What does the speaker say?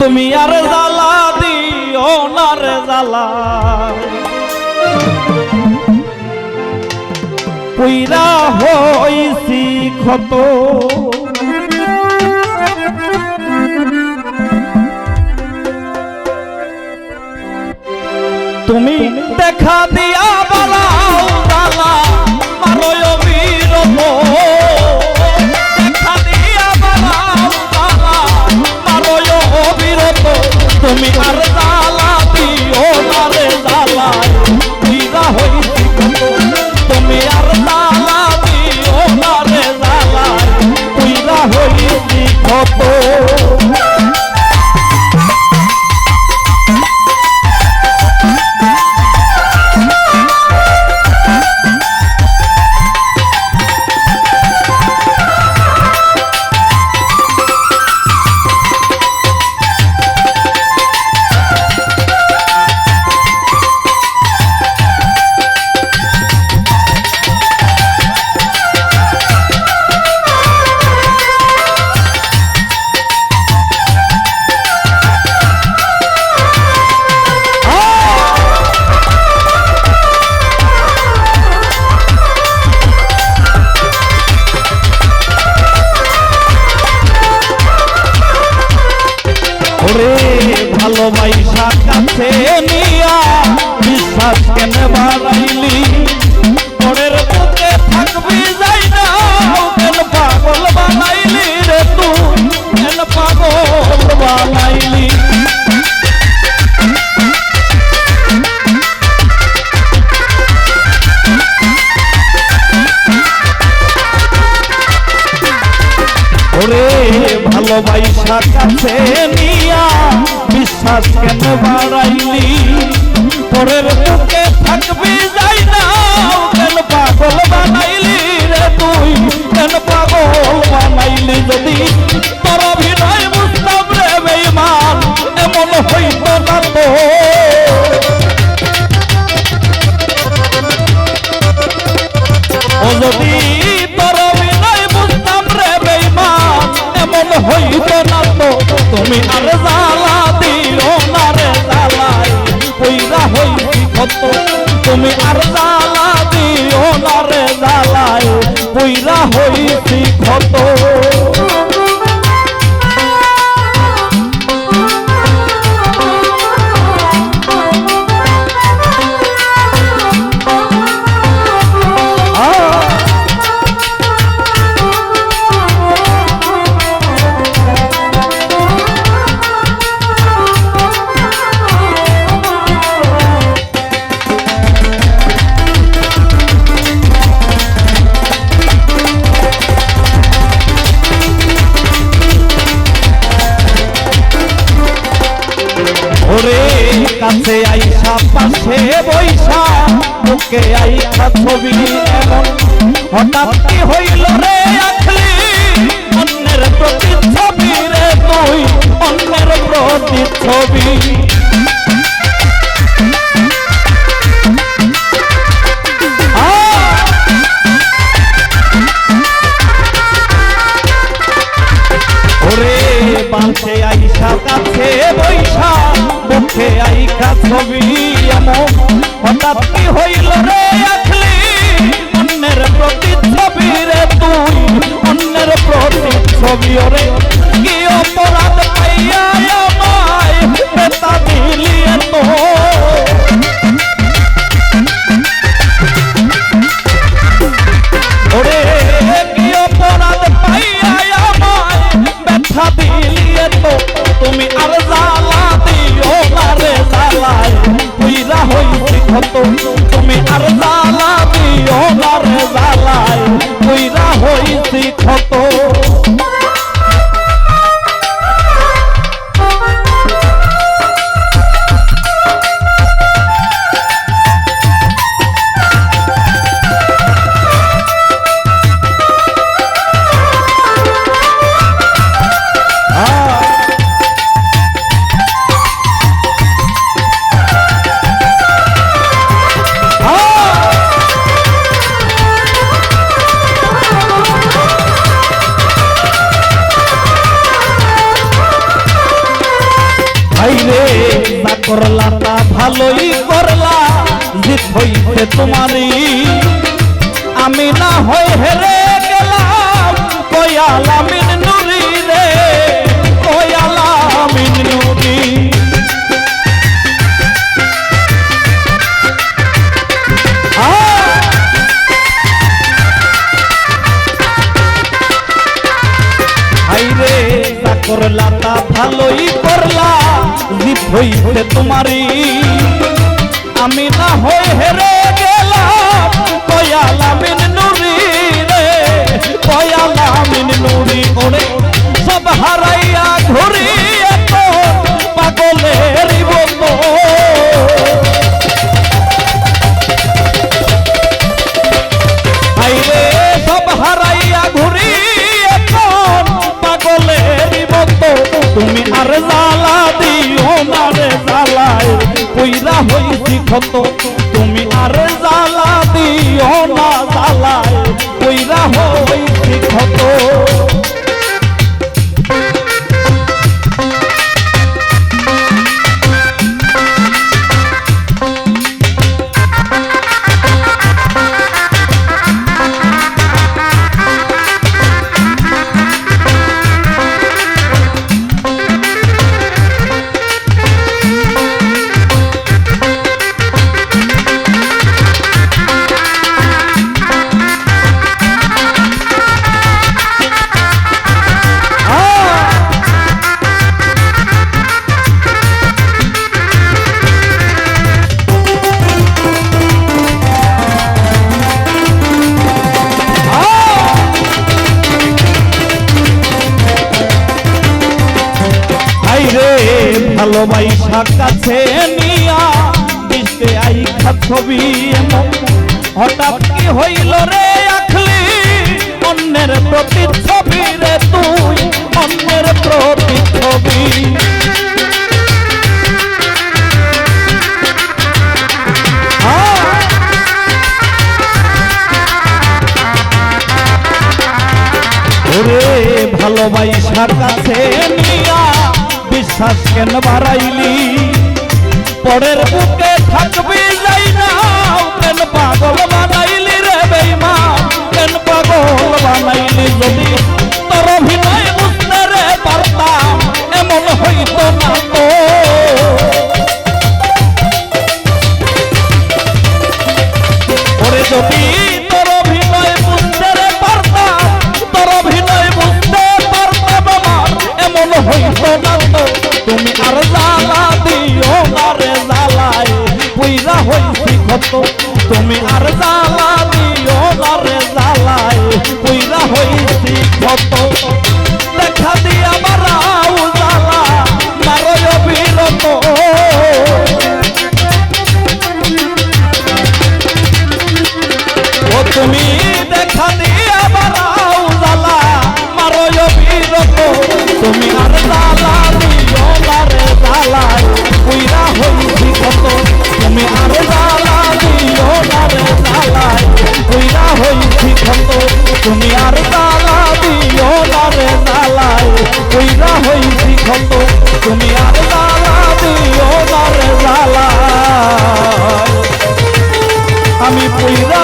তুমি আর জ্বালা দিও না রে জ্বালা পুইরা হইছি ক্ষত তুমি দেখা দিয়া বালাও জ্বালা মারয় বিরত দেখা দিয়া বালাও জ্বালা মারয় বিরত তুমি আর জ্বালা দিও না রে জ্বালা পুইরা হইছি ক্ষত তুমি আর জ্বালা দিও না রে জ্বালা পুইরা হইছি ক্ষত ভালোবাসা কাছে নিয়া বিশ্বাস কেন বাড়াইলি পরের বুকে থাকবি যাই না কেন পাগল বানাইলি রে তুই কেন পাগল বানাইলি ওরে ভালোবাসা কাছে নিয়া বিশ্বাস কেন বাড়াইলি পরের বুকে থাকবি যাই না কেন পাগল বানাইলি রে তুই কেন পাগল বানাইলি যদি তোর অভিনয় বুঝতাম রে বেঈমান এমন হইত না তো ও যদি তোর অভিনয় বুঝতাম রে বেঈমান এমন হইত না তো তুমি আর জ্বালা দিও না রে জ্বালাই পুইরা হইছি ক্ষত তুমি আর জ্বালা দিও না রে জ্বালাই পুইরা হইছি ক্ষত ওরে কাছে আইসা পাশে বৈশা বুকে আইসা ছবি এমন হঠাৎ কি হইল রে আখলি অন্যের প্রতি ছবি রে তুই অন্যের প্রতি ছবি ওরে বাঁচে আইসা কাছে বৈশা মুখে আইকা ছবি এমন হঠাৎ কি হইল রে আখলি অন্যের প্রতি ছবি রে তুই অন্যের প্রতি ছবি ওরে কি অপরাধ পাইয়া আমায় বেতা ভাইরে যা করলা তা ভালোই করলা, জিত হইতে তোমারই। আমি না হই হেরে গেলাম, কয়াল আমিন নুরি রে, কয়াল আমিন নুরি। করলা তা ভালোই করলা, জিত হইতে তোমারই। আমি না হই হেরে গেলাম, কয়াল আমিন নুরি রে, কয়াল আমিন নুরি। ওরে সব হারাইয়া ঘুরি এখন পাগলের মতো, আইরে সব হারাইয়া ঘুরি এখন পাগলের মতো। তুমি আর জ্বালা দিও না রে জ্বালায় কইরা হইছি ক্ষত। তুমি আর জ্বালা দিও না জ্বালায় কইরা হইছি ক্ষত। ভালোবাসা কাছে নিয়া দিতে আইখা ছবি এমন, হঠাৎ কি হইল রে আখলি অন্যের প্রতিচ্ছবি রে, তুই অন্যের প্রতিচ্ছবি। ওরে ভালোবাসা কাছে নিয়া বিশ্বাস কেন বাড়াইলি, পরের বুকে থাকবি যাই না, কেন পাগল বানাইলি রে বেঈমান, কেন পাগল বানাইলি। যদি তোর অভিনয় বুঝতে রে পারতাম, এমন হইতো না তো। ওরে যদি তোর অভিনয় বুঝতে রে পারতাম, তোর অভিনয় বুঝতে পারতাম আমার, এমন হইতো না তো। তুমি আর জ্বালা দিও না রে জ্বালায় কইরা হইছি ক্ষত। তুমি আর জ্বালা দিও না রে জ্বালায় কইরা হইছি ক্ষত। দেখা দিয়া বারাও জ্বালা মারয় বিরত, ও তুমি দেখা দিয়া বারাও জ্বালা মারয় বিরত। তুমি আর জ্বালা দিও না রে জ্বালায় কইরা হইছি ক্ষত। তুমি আর জ্বালা দিও না রে জ্বালায় কইরা হইছি ক্ষত। তুমি আর জ্বালা দিও না রে জ্বালায় কইরা হইছি ক্ষত। তুমি আর জ্বালা দিও না রে জ্বালায় আমি কইরা